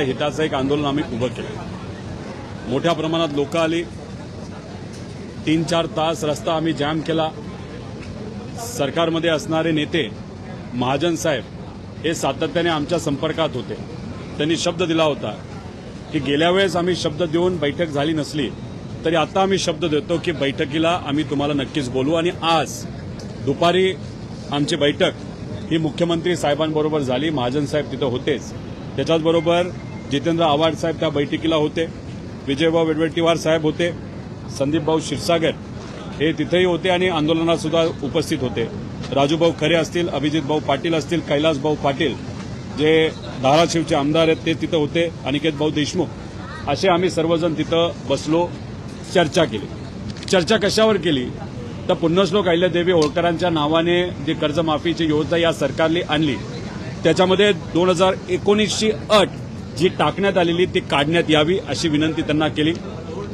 हिताचं एक आंदोलन आम्ही उभं केलं। मोठ्या प्रमाणात लोक आली, 3-4 तास रस्ता आम्ही जाम केला। सरकारमध्ये असणारे नेते महाजन साहेब हे सातत्याने आमच्या संपर्कात होते। त्यांनी शब्द दिला होता की गेल्या वेळेस आम्ही शब्द देऊन बैठक झाली नसली तरी आता आम्ही शब्द देतो की बैठकीला आम्ही तुम्हाला नक्कीच बोलू। आणि आज दुपारी आमची बैठक ही मुख्यमंत्री साहेबांबरोबर झाली। महाजन साहेब तिथं होतेच, त्याच्याचबरोबर जितेंद्र आव्हाड साहेब त्या बैठकीला होते, विजयभाऊ वडेट्टीवार साहेब होते, संदीपभाऊ क्षीरसागर हे तिथेही होते आणि आंदोलनात सुद्धा उपस्थित होते। राजूभाऊ खरे असतील, अभिजितभाऊ पाटील असतील, कैलासभाऊ पाटील जे धाराशिवचे आमदार आहेत ते तिथं होते, अनिकेतभाऊ देशमुख असे आम्ही सर्वजण तिथं बसलो, चर्चा केली। चर्चा कशावर केली तर पुण्यश्लोक अहिल्यादेवी होळकरांच्या नावाने जी कर्जमाफीची योजना या सरकारने आणली त्याच्यामध्ये 2019ची अट जी टाकण्यात आलेली ती काढण्यात यावी अशी विनंती त्यांना केली।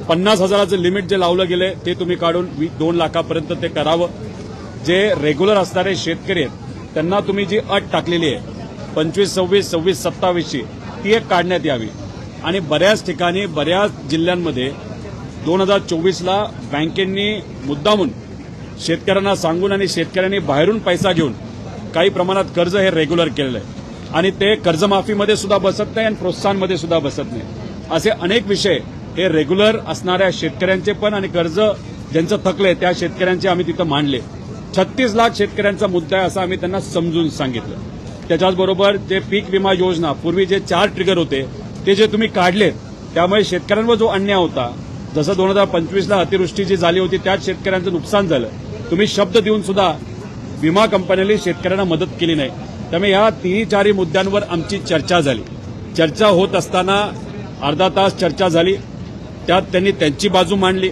50,000चं लिमिट जे लावलं गेले ते तुम्ही काढून 2 लाखापर्यंत ते करावं। जे रेग्युलर असणारे शेतकरी आहेत त्यांना तुम्ही जी अट टाकलेली आहे 25, 26, 26, 27ची ती एक काढण्यात यावी। आणि बऱ्याच ठिकाणी बऱ्याच जिल्ह्यांमध्ये 2024ला बँकेंनी मुद्दामून शेतकऱ्यांना सांगून आणि शेतकऱ्यांनी बाहेरून पैसा घेऊन काही प्रमाणात कर्ज हे रेग्युलर केलेलं आहे आणि ते कर्जमाफीमध्ये सुद्धा बसत नाही आणि प्रोत्साहनमध्ये सुद्धा बसत नाही। असे अनेक विषय हे रेग्युलर असणाऱ्या शेतकऱ्यांचे पण आणि कर्ज ज्यांचं थकले त्या शेतकऱ्यांचे आम्ही तिथं मांडले। 36 लाख शेतकऱ्यांचा मुद्दा आहे असं आम्ही त्यांना समजून सांगितलं। त्याच्याचबरोबर जे पीक विमा योजना पूर्वी जे 4 ट्रिगर होते ते जे तुम्ही काढलेत त्यामुळे शेतकऱ्यांवर जो अन्याय होता, जसं 2025ला अतिवृष्टी जी झाली होती त्यात शेतकऱ्यांचं नुकसान झालं, तुम्ही शब्द देऊन सुद्धा विमा कंपन्यांनी शेतकऱ्यांना मदत केली नाही। त्यामुळे या 3-4 मुद्द्यांवर आमची चर्चा झाली। चर्चा होत असताना अर्धा तास चर्चा झाली, त्यात त्यांनी त्यांची बाजू मांडली।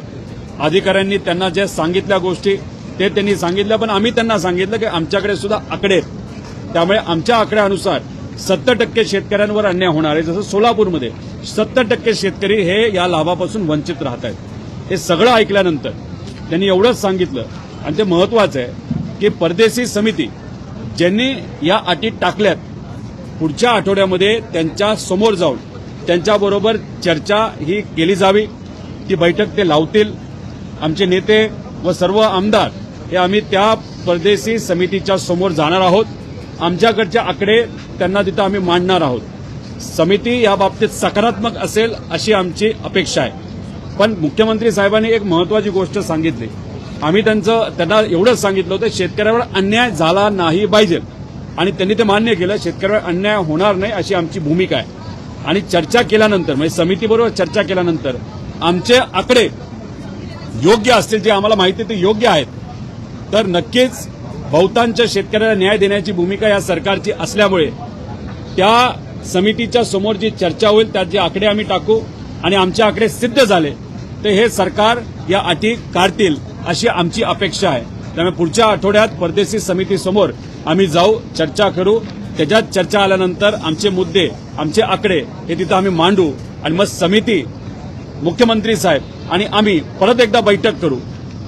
अधिकाऱ्यांनी त्यांना ज्या सांगितल्या गोष्टी ते त्यांनी सांगितल्या, पण आम्ही त्यांना सांगितलं की आमच्याकडे सुद्धा आकडे आहेत, त्यामुळे आमच्या आकड्यानुसार 70% शेतकऱ्यांवर अन्याय होणार आहे। जसं सोलापूरमध्ये 70% शेतकरी हे या लाभापासून वंचित राहत आहेत। हे सगळं ऐकल्यानंतर त्यांनी एवढंच सांगितलं आणि ते महत्वाचं आहे की परदेशी समिती ज्यांनी या अटी टाकल्यात पुढच्या आठवड्यामध्ये त्यांच्या समोर जाऊन त्यांच्याबरोबर चर्चा ही केली जावी। ती बैठक ते लावतील। आमचे नेते व सर्व आमदार हे आम्ही त्या परदेशी समितीच्या समोर जाणार आहोत। आमच्याकडचे आकडे त्यांना तिथं आम्ही मांडणार आहोत। समिती या बाबतीत सकारात्मक असेल अशी आमची अपेक्षा आहे। पण मुख्यमंत्री साहेबांनी एक महत्वाची गोष्ट सांगितली, आम्ही त्यांना एवढंच सांगितलं होतं शेतकऱ्यावर अन्याय झाला नाही पाहिजे आणि त्यांनी ते मान्य केलं, शेतकऱ्यावर अन्याय होणार नाही अशी आमची भूमिका आहे। आणि चर्चा केल्यानंतर म्हणजे समितीबरोबर चर्चा केल्यानंतर आमचे आकडे योग्य असतील, जे आम्हाला माहिती ते योग्य आहेत, तर नक्कीच बहुतांश शेतकऱ्याला न्याय देण्याची भूमिका या सरकारची असल्यामुळे त्या समितीच्या समोर जी चर्चा होईल त्यात जे आकडे आम्ही टाकू आणि आमचे आकडे सिद्ध झाले तर हे सरकार या अटी काढतील अशी आमची अपेक्षा आहे। त्यामुळे पुढच्या आठवड्यात परदेशी समितीसमोर आम्ही जाऊ, चर्चा करू, त्याच्यात चर्चा आल्यानंतर आमचे मुद्दे आमचे आकडे हे तिथं आम्ही मांडू आणि मग समिती, मुख्यमंत्री साहेब आणि आम्ही परत एकदा बैठक करू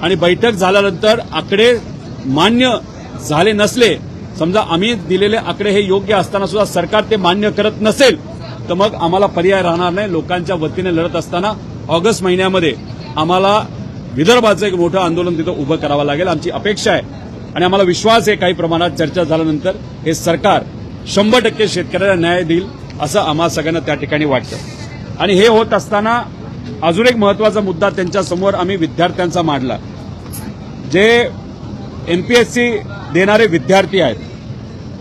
आणि बैठक झाल्यानंतर आकडे मान्य झाले नसले, समजा आम्ही दिलेले आकडे हे योग्य असताना सुद्धा सरकार ते मान्य करत नसेल तर मग आम्हाला पर्याय राहणार नाही। लोकांच्या वतीने लढत असताना ऑगस्ट महिन्यामध्ये आम्हाला विदर्भाचं एक मोठं आंदोलन तिथं उभं करावं लागेल आमची अपेक्षा आहे। आणि आम्हाला विश्वास आहे काही प्रमाणात चर्चा झाल्यानंतर हे सरकार 100% शेतकऱ्याला न्याय देईल असं आम्हा सगळ्यांना त्या ठिकाणी वाटतं। आणि हे होत असताना अजून एक महत्वाचा मुद्दा त्यांच्यासमोर आम्ही विद्यार्थ्यांचा मांडला। जे एमपीएससी देणारे विद्यार्थी आहेत,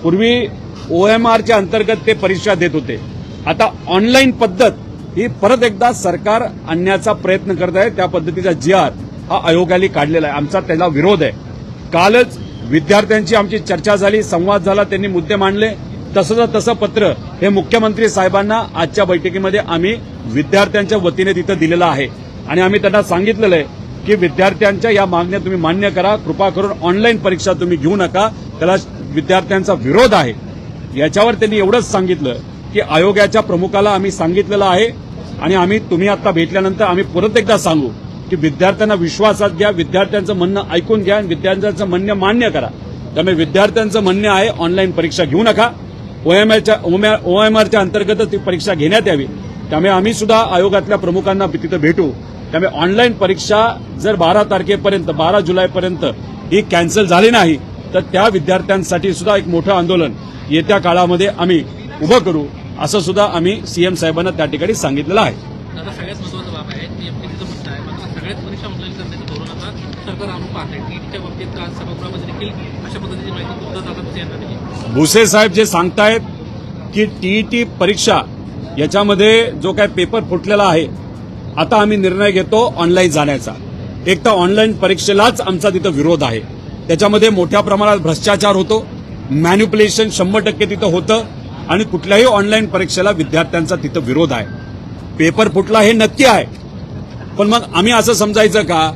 पूर्वी OMRच्या अंतर्गत ते परीक्षा देत होते, आता ऑनलाईन पद्धत ही परत एकदा सरकार आणण्याचा प्रयत्न करत आहे। त्या पद्धतीचा GR हा आयोगाने काढलेला आहे, आमचा त्याला विरोध आहे। कालच विद्यार्थ्यांची आमची चर्चा झाली, संवाद झाला, त्यांनी मुद्दे मांडले, तसं पत्र हे मुख्यमंत्री साहेबांना आजच्या बैठकीमध्ये आम्ही विद्यार्थ्यांच्या वतीने तिथं दिलेलं आहे। आणि आम्ही त्यांना सांगितलेलं आहे की विद्यार्थ्यांच्या या मागण्या तुम्ही मान्य करा, कृपा करून ऑनलाईन परीक्षा तुम्ही घेऊ नका, त्याला विद्यार्थ्यांचा विरोध आहे। याच्यावर त्यांनी एवढंच सांगितलं की आयोगाच्या प्रमुखाला आम्ही सांगितलेलं आहे आणि तुम्ही आता भेटल्यानंतर आम्ही परत एकदा सांगू की विद्यार्थ्यांना विश्वासात घ्या, विद्यार्थ्यांचं म्हणणं ऐकून घ्या आणि विद्यार्थ्यांचं म्हणणं मान्य करा। त्यामुळे विद्यार्थ्यांचं म्हणणं आहे ऑनलाईन परीक्षा घेऊ नका OMRच्या अंतर्गत ती परीक्षा घेण्यात यावी. त्यामुळे आम्ही सुद्धा आयोगातल्या प्रमुखांना तिथं भेटू. त्यामुळे ऑनलाईन परीक्षा जर 12 जुलैपर्यंत ही कॅन्सल झाली नाही तर त्या विद्यार्थ्यांसाठी सुद्धा एक मोठं आंदोलन येत्या काळामध्ये आम्ही उभं करू, असं सुद्धा आम्ही सीएम साहेबांना त्या ठिकाणी सांगितलेलं आहे. दादा, सगळ्यात महत्त्वाचा बाब आहे टीएमपीसीचं म्हणणं आहे, मात्र सगळ्याच परीक्षा ऑनलाईन करण्याचं धोरण आता सरकार आणून पाहत आहे. टीईटीच्या बाबतीत आज सभागृहामध्ये देखील अशा पद्धतीची माहिती दादा यांना दिली. भुसे साहेब जे सांगतायत की टीईटी परीक्षा याच्यामध्ये जो काय पेपर फुटलेला आहे, आता आम्ही निर्णय घेतो ऑनलाईन जाण्याचा. एक तर ऑनलाईन परीक्षेलाच आमचा तिथं विरोध आहे. त्याच्यामध्ये मोठ्या प्रमाणात भ्रष्टाचार होतो, मॅन्युप्युलेशन 100% तिथं होतं आणि कुठल्याही ऑनलाईन परीक्षेला विद्यार्थ्यांचा तिथं विरोध आहे. पेपर फुटला हे नक्की आहे, पण मग आम्ही असं समजायचं का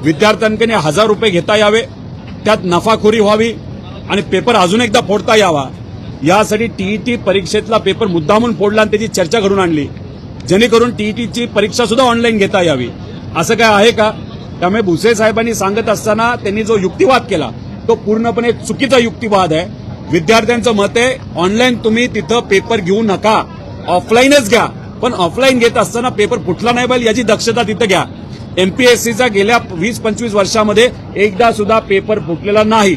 विद्यार्थ्यांकडे 1000 रुपये घेता यावे, त्यात नफाखोरी व्हावी आणि पेपर अजून एकदा फोडता यावा, यासाठी टीईटी परीक्षेतला पेपर मुद्दामून फोडला आणि त्याची चर्चा घडून आणली, जेणेकरून टीईटीची परीक्षा सुद्धा ऑनलाईन घेता यावी. असं काय आहे का? त्यामुळे भुसे साहेबांनी सांगत असताना त्यांनी जो युक्तिवाद केला तो पूर्णपणे चुकीचा युक्तिवाद आहे. विद्यार्थ्यांचं मत आहे ऑनलाईन तुम्ही तिथं पेपर घेऊ नका, ऑफलाईनच घ्या. पण ऑफलाईन घेत असताना पेपर फुटला नाही पाहिजे याची दक्षता तिथं घ्या. एमपीएससीचा गेल्या 20-25 वर्षामध्ये एकदा सुद्धा पेपर फुटलेला नाही.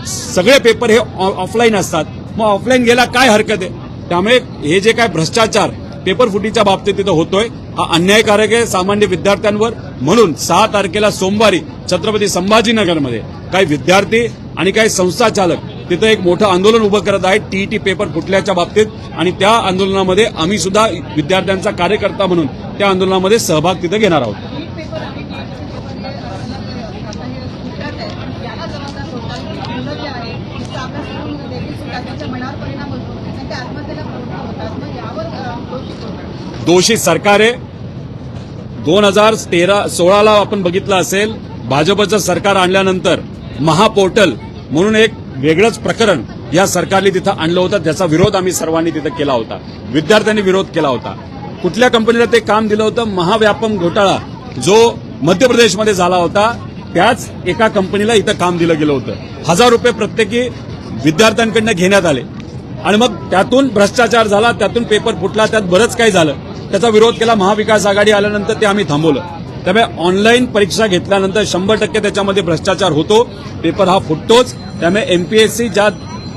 सगळे पेपर हे ऑफलाईन असतात. मग ऑफलाईन घ्यायला काय हरकत आहे? त्यामुळे हे जे काय भ्रष्टाचार पेपर फुटीच्या बाबतीत तिथं होतोय हा अन्यायकारक आहे सामान्य विद्यार्थ्यांवर. म्हणून 6 तारखेला सोमवारी छत्रपती संभाजीनगरमध्ये काही विद्यार्थी आणि काही संस्था चालक तिथं एक मोठं आंदोलन उभं करत आहेत टीईटी पेपर फुटल्याच्या बाबतीत. आणि त्या आंदोलनामध्ये आम्ही सुद्धा विद्यार्थ्यांचा कार्यकर्ता म्हणून त्या आंदोलनामध्ये सहभाग तिथं घेणार आहोत. दोषी सरकार आहे. 2016ला आपण बघितलं असेल, भाजपचं सरकार आणल्यानंतर महापोर्टल म्हणून एक वेगळंच प्रकरण या सरकारने तिथं आणलं होतं. त्याचा विरोध आम्ही सर्वांनी तिथं केला होता. विद्यार्थ्यांनी विरोध केला होता. कुठल्या कंपनीला ते काम दिलं होतं? महाव्यापम घोटाळा जो मध्य प्रदेशमध्ये झाला होता त्याच एका कंपनीला इथं काम दिलं गेलं होतं. 1000 रुपये प्रत्येकी विद्यार्थ्यांकडनं घेण्यात आले आणि मग त्यातून भ्रष्टाचार झाला, त्यातून पेपर फुटला, त्यात बरंच काही झालं. त्याचा विरोध केला. महाविकास आघाडी आल्यानंतर ते आम्ही थांबवलं. त्यामुळे ऑनलाईन परीक्षा घेतल्यानंतर 100% त्याच्यामध्ये भ्रष्टाचार होतो, पेपर हा फुटतोच. त्यामुळे एमपीएससी ज्या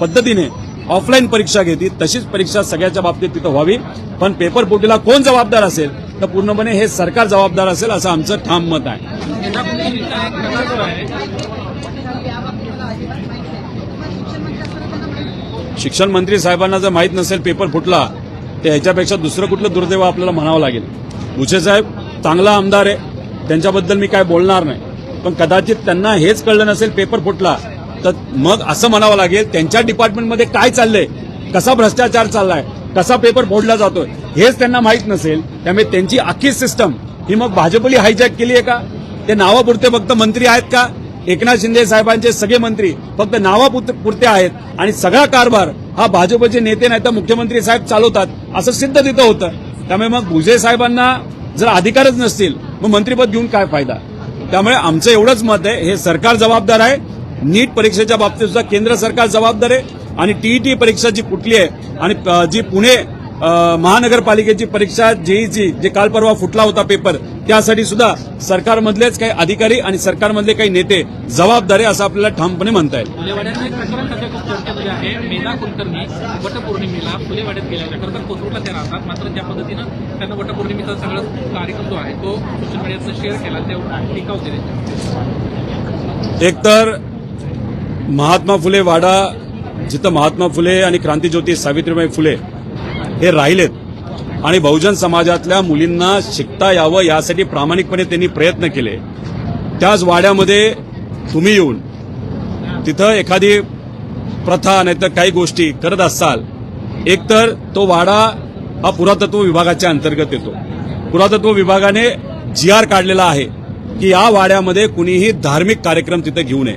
पद्धतीने ऑफलाईन परीक्षा घेते तशीच परीक्षा सगळ्याच्या बाबतीत तिथं व्हावी. पण पेपर फुटीला कोण जबाबदार असेल तर पूर्णपणे हे सरकार जबाबदार असेल असं आमचं ठाम मत आहे. शिक्षण मंत्री साहेबांना जर माहीत नसेल पेपर फुटला तर ह्याच्यापेक्षा दुसरं कुठलं दुर्दैव आपल्याला म्हणावं लागेल. भुसे साहेब चांगला आमदार आहे, त्यांच्याबद्दल मी काय बोलणार नाही. पण कदाचित त्यांना हेच कळलं नसेल पेपर फुटला तर मग असं म्हणावं लागेल त्यांच्या डिपार्टमेंटमध्ये काय चाललंय, कसा भ्रष्टाचार चाललाय, कसा पेपर फोडला जातोय हेच त्यांना माहीत नसेल. त्यामुळे त्यांची अख्खी सिस्टम ही मग भाजपली हायजॅक केली आहे का? ते नावापुरते फक्त मंत्री आहेत का? एकनाथ शिंदे साहेबांचे सगळे मंत्री फक्त नावापुरते आहेत आणि सगळा कारभार हा भाजपचे नेते नाही तर मुख्यमंत्री साहेब चालवतात असं सिद्ध तिथं होतं. त्यामुळे मग भुसे साहेबांना जर अधिकारच नसतील मग मंत्रिपद घेऊन काय फायदा? त्यामुळे आमचं एवढंच मत आहे, हे सरकार जबाबदार आहे. नीट परीक्षेच्या बाबतीत सुद्धा केंद्र सरकार जबाबदार आहे आणि टीईटी परीक्षा जी फुटली आहे आणि जी पुणे महानगरपालिकेची परीक्षा जेईची जे काल परवा फुटला होता पेपर, त्यासाठी सुद्धा सरकारमधलेच काही अधिकारी आणि सरकारमधले काही नेते जबाबदार आहे असं आपल्याला ठामपणे म्हणता येईल. फुलेवाड्याचं एक प्रकरण सध्या खूप चर्चेमध्ये आहे. मेधा कुलकर्णी वटपौर्णिमेला फुलेवाड्यात गेल्या खरं तर कोथरूडला त्या राहतात, मात्र ज्या पद्धतीनं त्यांना वटपौर्णिमेचा सगळा कार्यक्रम जो आहे तो सोशल मीडियातनं शेअर केला तेव्हा टीका होते त्याच्यावर. एकतर महात्मा फुले वाडा जिथं महात्मा फुले आणि क्रांतीज्योती सावित्रीबाई फुले हे राहिलेत आणि बहुजन समाजातल्या मुलींना शिकता यावं यासाठी प्रामाणिकपणे त्यांनी प्रयत्न केले, त्याच वाड्यामध्ये तुम्ही येऊन तिथं एखादी प्रथा नाही तर काही गोष्टी करत असाल, एकतर तो वाडा हा पुरातत्व विभागाच्या अंतर्गत येतो. पुरातत्व विभागाने GR काढलेला आहे की या वाड्यामध्ये कुणीही धार्मिक कार्यक्रम तिथं घेऊ नये.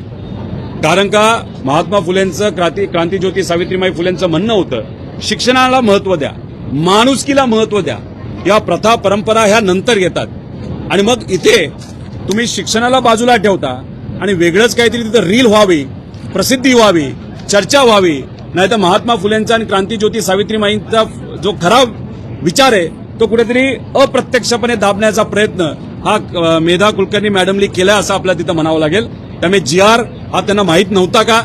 कारण का महात्मा फुलेंचं क्रांतीज्योती सावित्रीबाई फुलेंचं म्हणणं होतं शिक्षणाला महत्व द्या, माणुसकीला महत्व द्या. या प्रथा परंपरा ह्या नंतर येतात आणि मग इथे तुम्ही शिक्षणाला बाजूला ठेवता आणि वेगळंच काहीतरी तिथं रील व्हावी, प्रसिद्धी व्हावी, चर्चा व्हावी नाही तर महात्मा फुलेंचा आणि क्रांतीज्योती सावित्रीमाईंचा जो खरा विचार आहे तो कुठेतरी अप्रत्यक्षपणे दाबण्याचा प्रयत्न हा मेधा कुलकर्णी मॅडमनी केला असं आपल्याला तिथं म्हणावं लागेल. त्यामुळे GR हा त्यांना माहीत नव्हता का,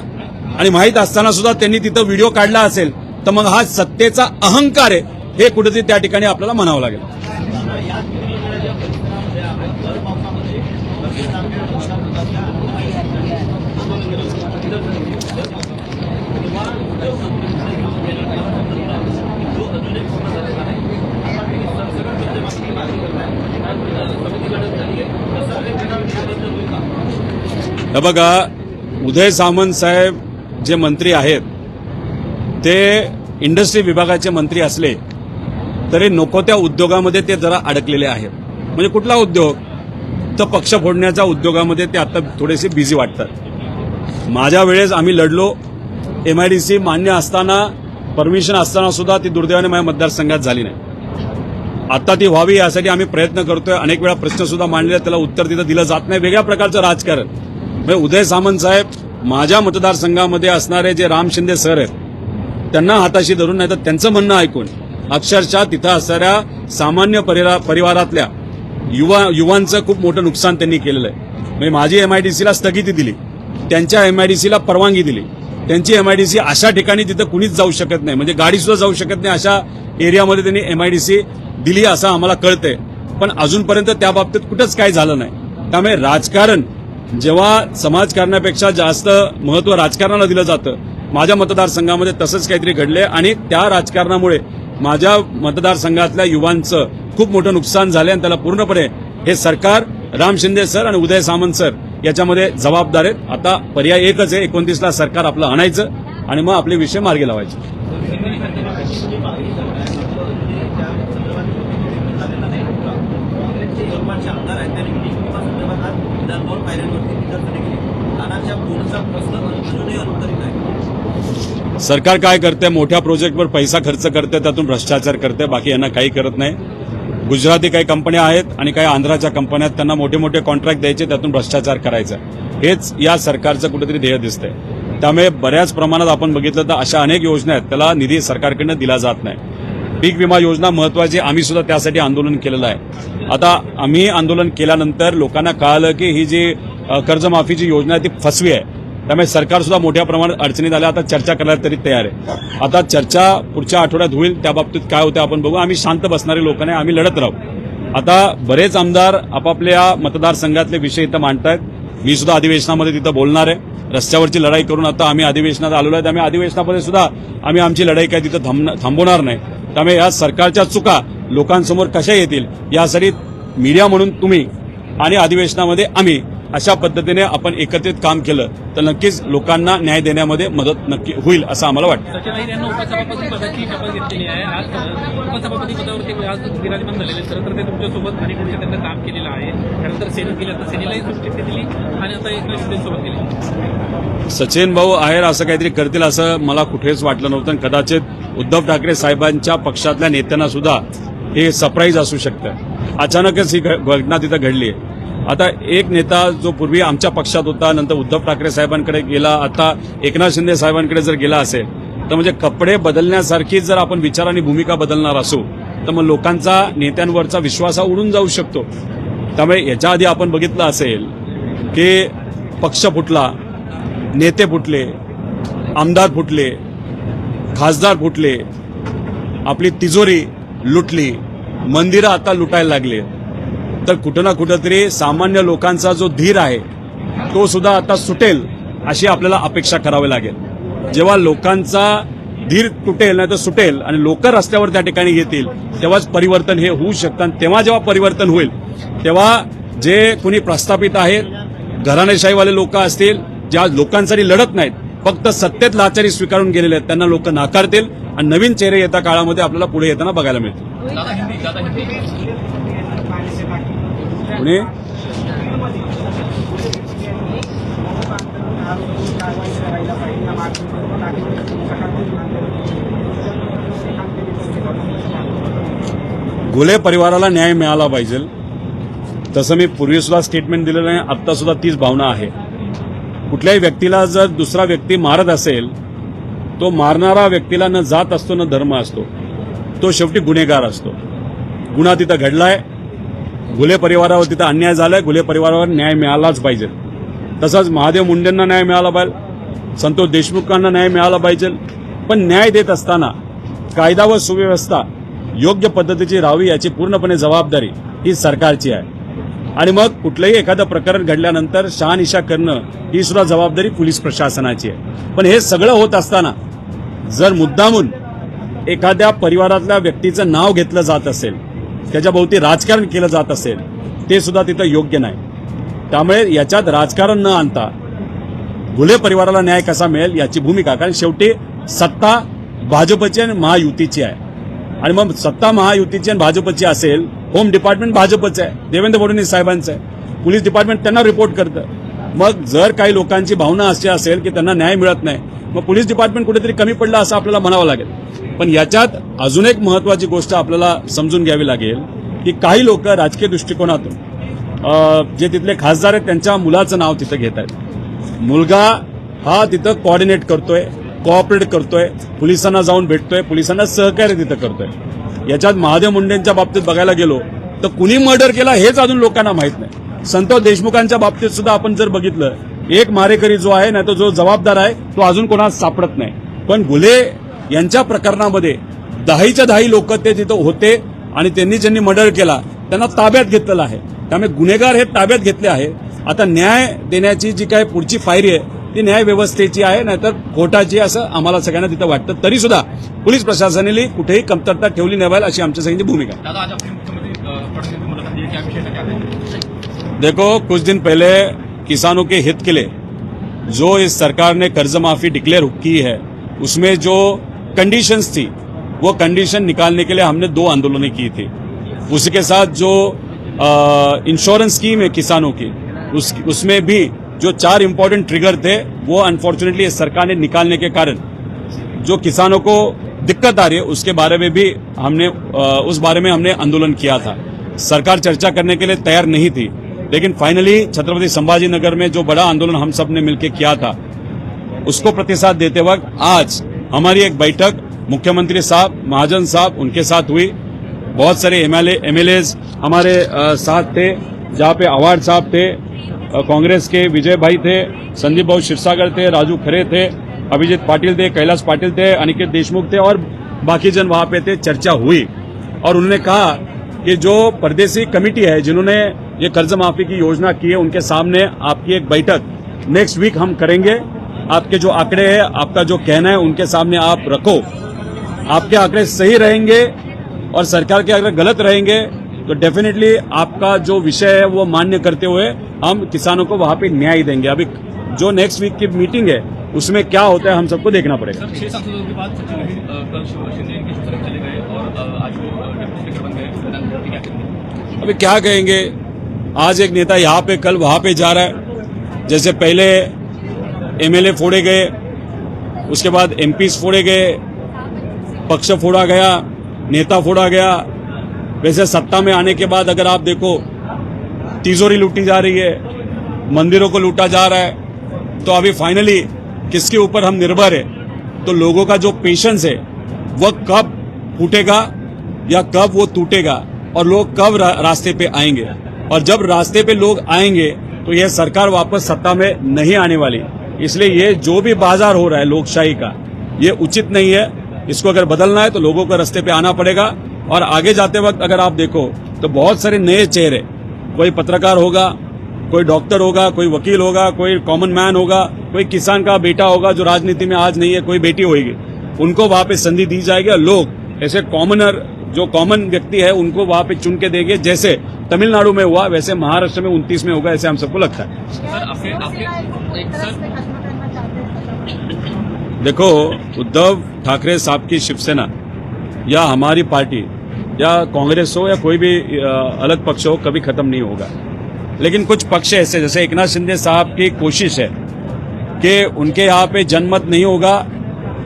आणि माहीत असताना सुद्धा त्यांनी तिथं व्हिडिओ काढला असेल तर मग हा सत्तेचा अहंकार आहे हे कुठेतरी त्या ठिकाणी आपल्याला म्हणावं लागेल. हे बघा, उदय सामंत साहेब जे मंत्री आहेत ते इंडस्ट्री विभागाचे मंत्री असले तरी नको त्या उद्योगामध्ये ते जरा अडकलेले आहेत. म्हणजे कुठला उद्योग, तर पक्ष फोडण्याच्या उद्योगामध्ये ते आता थोडेसे बिझी वाटतात. माझ्या वेळेस आम्ही लढलो, MIDC मान्य असताना, परमिशन असताना सुद्धा ती दुर्दैवाने माझ्या मतदारसंघात झाली नाही. आता ती व्हावी यासाठी आम्ही प्रयत्न करतोय. अनेक वेळा प्रश्न सुद्धा मांडले, त्याला उत्तर तिथं दिलं जात नाही. वेगळ्या प्रकारचं राजकारण. म्हणजे उदय सामंत साहेब माझ्या मतदारसंघामध्ये असणारे जे राम शिंदे सर आहेत त्यांना हाताशी धरून, नाही तर त्यांचं म्हणणं ऐकून अक्षरशः तिथं असणाऱ्या सामान्य परिवारातल्या युवांचं खूप मोठं नुकसान त्यांनी केलेलं आहे. म्हणजे माझी MIDCला स्थगिती दिली, त्यांच्या MIDCला परवानगी दिली. त्यांची MIDC अशा ठिकाणी जिथं कुणीच जाऊ शकत नाही, म्हणजे गाडी सुद्धा जाऊ शकत नाही अशा एरियामध्ये त्यांनी MIDC दिली असं आम्हाला कळतंय. पण अजूनपर्यंत त्या बाबतीत कुठंच काही झालं नाही. त्यामुळे राजकारण जेव्हा समाजकारणापेक्षा जास्त महत्व राजकारणाला दिलं जातं, माझ्या मतदारसंघामध्ये तसंच काहीतरी घडलंय आणि त्या राजकारणामुळे माझ्या मतदारसंघातल्या युवांचं खूप मोठं नुकसान झालंय आणि त्याला पूर्णपणे हे सरकार, राम शिंदे सर आणि उदय सामंत सर याच्यामध्ये जबाबदार आहेत. आता पर्याय एकच आहे, 29ला सरकार आपलं आणायचं आणि मग आपले विषय मार्गी लावायचे. सरकार काय करते, मोठ्या प्रोजेक्टवर पैसा खर्च करते, त्यातून भ्रष्टाचार करते, बाकी यांना काही करत नाही. गुजराती काही कंपन्या आहेत आणि काही आंध्राच्या कंपन्या आहेत, त्यांना मोठे मोठे कॉन्ट्रॅक्ट द्यायचे, त्यातून भ्रष्टाचार करायचा. हेच या सरकारचं कुठेतरी ध्येय दिसतंय. त्यामुळे बऱ्याच प्रमाणात आपण बघितलं तर अशा अनेक योजना आहेत त्याला निधी सरकारकडनं दिला जात नाही. पीक विमा योजना महत्वाची, आम्ही सुद्धा त्यासाठी आंदोलन केलेलं आहे. आता आम्ही आंदोलन केल्यानंतर लोकांना कळालं की ही जी कर्जमाफीची योजना आहे ती फसवी आहे. त्यामुळे सरकार सुद्धा मोठ्या प्रमाणात अडचणीत आल्या. आता चर्चा करायला तरी तयार आहे. आता चर्चा पुढच्या आठवड्यात होईल, त्या बाबतीत काय होतं आपण बघू. आम्ही शांत बसणारे लोक नाही, आम्ही लढत राहू. आता बरेच आमदार आपापल्या मतदारसंघातले विषय इथं मांडतायत. मी सुद्धा अधिवेशनामध्ये तिथं बोलणार आहे. रस्त्यावरची लढाई करून आता आम्ही अधिवेशनात आलेलो आहे. त्यामुळे अधिवेशनामध्ये सुद्धा आम्ही आमची लढाई काय तिथं थांबवणार नाही. त्यामुळे या सरकारच्या चुका लोकांसमोर कशा येतील यासाठी मीडिया म्हणून तुम्ही आणि अधिवेशनामध्ये आम्ही अशा पद्धतीने आपण एकत्रित काम केलं तर नक्कीच लोकांना न्याय देण्यामध्ये मदत नक्की होईल असं आम्हाला वाटतं. सचिन अहिर यांना उपसभापती पदाची शपथ घेतलेली आहे. आज उपसभापती पदावरती आज विराजमान झालेले. खरं तर ते तुमच्यासोबत अनेक वर्ष त्यांना काम केलेलं आहे. त्यानंतर सेनेत गेले, आता सेनेलाही सुट्टी दिली आणि आता एकनाथ शिंदेसोबत गेली. सचिन भाऊ आहेर असं काहीतरी करतील असं मला कुठेच वाटलं नव्हतं. आणि कदाचित उद्धव ठाकरे साहेबांच्या पक्षातल्या नेत्यांना सुद्धा हे सरप्राईज असू शकतं. अचानकच ही घटना तिथं घडली आहे. आता एक नेता जो पूर्वी आमच्या पक्षात होता, नंतर उद्धव ठाकरे साहेबांकडे गेला, आता एकनाथ शिंदे साहेबांकडे जर गेला असेल तर म्हणजे कपडे बदलण्यासारखी जर आपण विचार आणि भूमिका बदलणार असू तर मग लोकांचा नेत्यांवरचा विश्वास हा उडून जाऊ शकतो. त्यामुळे याच्या आधी आपण बघितलं असेल की पक्ष फुटला, नेते फुटले, आमदार फुटले, खासदार फुटले, आपली तिजोरी लुटली, मंदिरं आता लुटायला लागले. तर कुठं ना कुठंतरी सामान्य लोकांचा जो धीर आहे तो सुद्धा आता सुटेल अशी आपल्याला अपेक्षा करावी लागेल. जेव्हा लोकांचा धीर तुटेल नाही तर सुटेल आणि लोक रस्त्यावर त्या ठिकाणी येतील तेव्हाच परिवर्तन हे होऊ शकतं. आणि तेव्हा जेव्हा परिवर्तन होईल तेव्हा जे कुणी प्रस्थापित आहेत, घराणेशाहीवाले लोक असतील, ज्या लोकांसाठी लढत नाहीत, फक्त सत्तेत लाचारी स्वीकारून गेलेले आहेत, त्यांना लोक नाकारतील आणि नवीन चेहरे येत्या काळामध्ये आपल्याला पुढे येताना बघायला मिळतील. पुणे घुले परिवाराला न्याय मिळाला पाहिजे. तसं मी पूर्वी सुद्धा स्टेटमेंट दिलेलं आहे, आता सुद्धा तीच भावना आहे. कुठल्याही व्यक्तीला जर दुसरा व्यक्ती मारत असेल तो मारणारा व्यक्तीला न जात असतो न धर्म असतो, तो शेवटी गुन्हेगार असतो. गुन्हा तिथं घडलाय, घुले परिवारावर तिथं अन्याय झालाय, घुले परिवारावर न्याय मिळालाच पाहिजे. तसंच महादेव मुंडेंना न्याय मिळाला पाहिजे, संतोष देशमुखांना न्याय मिळाला पाहिजे. पण न्याय देत असताना कायदा व सुव्यवस्था योग्य पद्धतीची राहावी याची पूर्णपणे जबाबदारी ही सरकारची आहे. आणि मग कुठलंही एखादं प्रकरण घडल्यानंतर शहानिशा करणं ही सुद्धा जबाबदारी पोलीस प्रशासनाची आहे. पण हे सगळं होत असताना जर मुद्दामून एखाद्या परिवारातल्या व्यक्तीचं नाव घेतलं जात असेल, त्याच्याभोवती राजकारण केलं जात असेल, ते सुद्धा तिथं योग्य नाही. त्यामुळे याच्यात राजकारण न आणता घुले परिवाराला न्याय कसा मिळेल याची भूमिका, कारण शेवटी सत्ता भाजपची आणि महायुतीची आहे. आणि मग सत्ता महायुतीची आणि भाजपची असेल, होम डिपार्टमेंट भाजपचं आहे, देवेंद्र फडणवीस साहेबांचं आहे, पोलीस डिपार्टमेंट त्यांना रिपोर्ट करतं. मग जर काही लोकांची भावना अशी असेल की त्यांना न्याय मिळत नाही, मग पोलीस डिपार्टमेंट कुठेतरी कमी पडलं असं आपल्याला म्हणावं लागेल. पण याच्यात अजून एक महत्वाची गोष्ट आपल्याला समजून घ्यावी लागेल की काही लोक राजकीय दृष्टिकोनातून जे तिथले खासदार आहेत त्यांच्या मुलाचं नाव तिथं घेत आहेत. मुलगा हा तिथं कोऑर्डिनेट करतोय, कोऑपरेट करतोय, पोलिसांना जाऊन भेटतोय, पोलिसांना सहकार्य तिथं करतोय. याच्यात महादेव मुंडेंच्या बाबतीत बघायला गेलो तर कुणी मर्डर केला हेच अजून लोकांना माहित नाही. संतोष देशमुखांच्या बाबतीत सुद्धा आपण जर बघितलं, एक मारेकरी जो आहे ना, तो जो जबाबदार आहे तो अजून कोणाला सापडत नाही. पण घुले यांच्या प्रकरणामध्ये 10च्या 10 लोक ते तिथं होते आणि त्यांनी ज्यांनी मर्डर केला त्यांना ताब्यात घेतलेलं आहे. त्यामुळे गुन्हेगार हे ताब्यात घेतले आहे. आता न्याय देण्याची जी काही पुढची पायरी आहे ती न्याय व्यवस्थेची आहे, नाहीतर कोर्टाची, असं आम्हाला सगळ्यांना तिथं वाटतं. तरी सुद्धा पोलीस प्रशासनाने कुठेही कमतरता ठेवली नाही पाहिजे अशी आमच्या सगळ्यांची भूमिका आहे. दादा, आज आपने मुख्यमंत्री फडणवीस की मुलाकात ली है, क्या विषय था, क्या कहेंगे? देखो, कुछ दिन पहले किसानों के हित के लिए जो इस सरकार ने कर्ज माफी डिक्लेयर की है, उसमें जो कंडीशंस थी वो कंडीशन निकालने के लिए हमने 2 आंदोलनें की थी. उसके साथ जो इंश्योरेंस स्कीम है किसानों की, उसमें भी जो 4 इंपॉर्टेंट ट्रिगर थे वो अनफॉर्चुनेटली इस सरकार ने निकालने के कारण जो किसानों को दिक्कत आ रही है उसके बारे में भी उस बारे में हमने आंदोलन किया था. सरकार चर्चा करने के लिए तैयार नहीं थी, लेकिन फाइनली छत्रपति संभाजी नगर में जो बड़ा आंदोलन हम सब ने मिलकर किया था उसको प्रतिसाद देते वक्त आज हमारी एक बैठक मुख्यमंत्री साहब, महाजन साहब उनके साथ हुई. बहुत सारे एमएलएज हमारे साथ थे, जहाँ पे अवार्ड साहब थे, कांग्रेस के विजय भाई थे, संदीप भाऊ क्षीरसागर थे, राजू खरे थे, अभिजीत पाटिल थे, कैलाश पाटिल थे, अनिकेत देशमुख थे और बाकी जन वहां पे थे. चर्चा हुई और उन्होंने कहा कि जो परदेसी कमेटी है जिन्होंने ये कर्ज माफी की योजना की है उनके सामने आपकी एक बैठक नेक्स्ट वीक हम करेंगे. आपके जो आंकड़े हैं, आपका जो कहना है उनके सामने आप रखो. आपके आंकड़े सही रहेंगे और सरकार के आंकड़े गलत रहेंगे तो डेफिनेटली आपका जो विषय है वो मान्य करते हुए हम किसानों को वहां पे न्याय देंगे. अभी जो नेक्स्ट वीक की मीटिंग है उसमें क्या होता है हम सबको देखना पड़ेगा. सर, 6 सांसदों के बाद सचिन अहिर कल शिंदे इनके सूचना चले गए और आज वो डिप्टी स्पीकर बन गए. प्रधानमंत्री क्या कहेंगे? अभी क्या कहेंगे, आज एक नेता यहाँ पे कल वहां पे जा रहा है. जैसे पहले एमएलए फोड़े गए, उसके बाद एमपीज फोड़े गए, पक्ष फोड़ा गया, नेता फोड़ा गया, वैसे सत्ता में आने के बाद अगर आप देखो तिजोरी लूटी जा रही है, मंदिरों को लूटा जा रहा है. तो अभी फाइनली किसके ऊपर हम निर्भर है? तो लोगों का जो पेशेंस है वह कब फूटेगा या कब वो टूटेगा और लोग कब रास्ते पे आएंगे. और जब रास्ते पे लोग आएंगे तो यह सरकार वापस सत्ता में नहीं आने वाली. इसलिए ये जो भी बाजार हो रहा है लोकशाही का, ये उचित नहीं है. इसको अगर बदलना है तो लोगों को रास्ते पे आना पड़ेगा. और आगे जाते वक्त अगर आप देखो तो बहुत सारे नए चेहरे, कोई पत्रकार होगा, कोई डॉक्टर होगा, कोई वकील होगा, कोई कॉमन मैन होगा, कोई किसान का बेटा होगा जो राजनीति में आज नहीं है, कोई बेटी होगी, उनको वहां पे संधि दी जाएगी. और लोग ऐसे कॉमनर, जो कॉमन व्यक्ति है उनको वहां पे चुन के देंगे. जैसे तमिलनाडु में हुआ वैसे महाराष्ट्र में 29 में होगा, ऐसे हम सबको लगता है. सर, देखो, उद्धव ठाकरे साहब की शिवसेना या हमारी पार्टी या कांग्रेस हो या कोई भी अलग पक्ष हो कभी खत्म नहीं होगा. लेकिन कुछ पक्ष ऐसे, जैसे एकनाथ शिंदे साहब की कोशिश है कि उनके यहाँ पे जनमत नहीं होगा,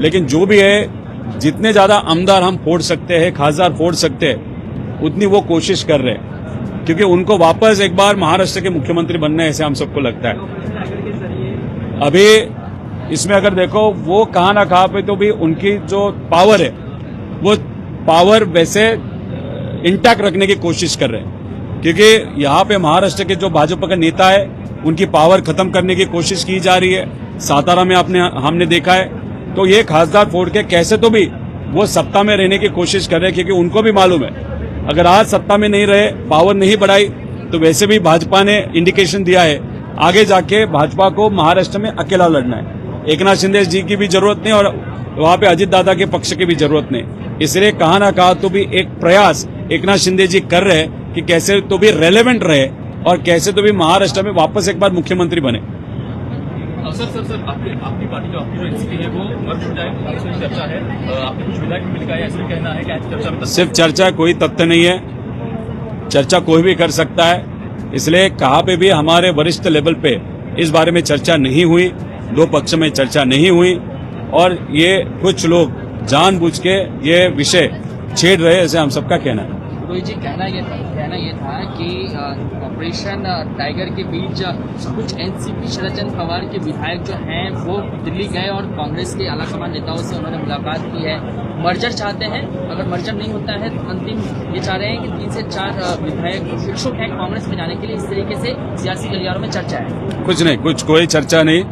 लेकिन जो भी है जितने ज्यादा आमदार हम फोड़ सकते हैं, खासदार फोड़ सकते हैं, उतनी वो कोशिश कर रहे हैं, क्योंकि उनको वापस एक बार महाराष्ट्र के मुख्यमंत्री बनना है, ऐसे हम सबको लगता है. अभी इसमें अगर देखो वो कहाँ ना कहाँ पे तो भी उनकी जो पावर है वो पावर वैसे इंटैक्ट रखने की कोशिश कर रहे हैं, क्योंकि यहाँ पे महाराष्ट्र के जो भाजपा का नेता है उनकी पावर खत्म करने की कोशिश की जा रही है। सातारा में हमने देखा है, तो ये खासदार फोड़ के कैसे तो भी वो सत्ता में रहने की कोशिश कर रहे हैं, क्योंकि उनको भी मालूम है अगर आज सत्ता में नहीं रहे, पावर नहीं बढ़ाई, तो वैसे भी भाजपा ने इंडिकेशन दिया है आगे जाके भाजपा को महाराष्ट्र में अकेला लड़ना है। एकनाथ शिंदे जी की भी जरूरत नहीं और वहां पे अजित दादा के पक्ष की भी जरूरत नहीं। इसलिए कहा ना कहा तो भी एक प्रयास एकनाथ शिंदे जी कर रहे हैं कि कैसे तो भी रेलेवेंट रहे और कैसे तो भी महाराष्ट्र में वापस एक बार मुख्यमंत्री बने। सर आपकी पार्टी जो एनसीपी है वो मर्ज हो जाए, इसमें चर्चा है, आपने कुछ विधायक मिल गया ऐसा कहना है कि चर्चा में सिर्फ चर्चा, कोई तथ्य नहीं है। चर्चा कोई भी कर सकता है, इसलिए कहाँ पे भी हमारे वरिष्ठ लेवल पे इस बारे में चर्चा नहीं हुई, दो पक्ष में चर्चा नहीं हुई और ये कुछ लोग जानबूझ के ये विषय छेड़ रहे, ऐसे हम सबका कहना है। रोहित जी, कहना ये था कि ऑपरेशन टाइगर के बीच कुछ एनसीपी शरद चंद्र पवार के विधायक जो हैं वो दिल्ली गए और कांग्रेस के आलाकमान नेताओं से उन्होंने मुलाकात की है, मर्जर चाहते हैं। अगर मर्जर नहीं होता है तो अंतिम ये चाह रहे हैं कि 3 से 4 विधायक इच्छुक हैं कांग्रेस में जाने के लिए। इस तरीके से सियासी गलियारों में चर्चा है। कुछ नहीं, कोई चर्चा नहीं।